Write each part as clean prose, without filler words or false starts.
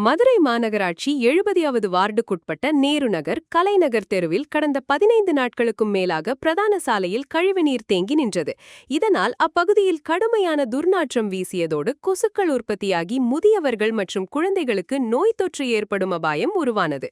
மதுரை மாநகராட்சி 70வது வார்டுக்குட்பட்ட நேரு நகர், கலைநகர் தெருவில் கடந்த 15 நாட்களுக்கும் மேலாக பிரதான சாலையில் கழிவுநீர் தேங்கி நின்றது. இதனால் அப்பகுதியில் கடுமையான துர்நாற்றம் வீசியதோடு கொசுக்கள் உற்பத்தியாகி முதியவர்கள் மற்றும் குழந்தைகளுக்கு நோய் தொற்று ஏற்படும் அபாயம் உருவானது.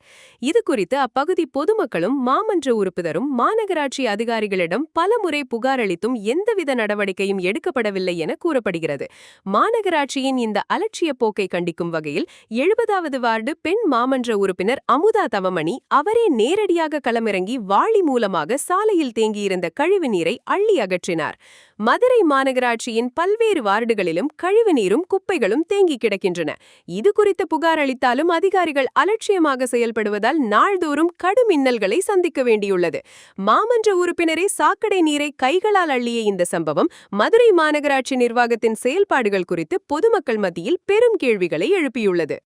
இதுகுறித்து அப்பகுதி பொதுமக்களும் மாமன்ற உறுப்பினரும் மாநகராட்சி அதிகாரிகளிடம் பலமுறை புகார் அளித்தும் எந்தவித நடவடிக்கையும் எடுக்கப்படவில்லை என கூறப்படுகிறது. மாநகராட்சியின் இந்த அலட்சிய போக்கை கண்டிக்கும் வகையில் 70வது வார்டு பெண் மாமன்ற உறுப்பினர் அமுதா தவமணி அவரே நேரடியாக களமிறங்கி வாளி மூலமாக சாலையில் தேங்கியிருந்த கழிவு நீரை அள்ளி அகற்றினார். மதுரை மாநகராட்சியின் பல்வேறு வார்டுகளிலும் கழிவு நீரும் குப்பைகளும் தேங்கி கிடக்கின்றன. இது குறித்த புகார் அளித்தாலும் அதிகாரிகள் அலட்சியமாக செயல்படுவதால் நாள்தோறும் கடும் இன்னல்களை சந்திக்க வேண்டியுள்ளது. மாமன்ற உறுப்பினரே சாக்கடை நீரை கைகளால் அள்ளிய இந்த சம்பவம் மதுரை மாநகராட்சி நிர்வாகத்தின் செயல்பாடுகள் குறித்து பொதுமக்கள் மத்தியில் பெரும் கேள்விகளை எழுப்பியுள்ளது.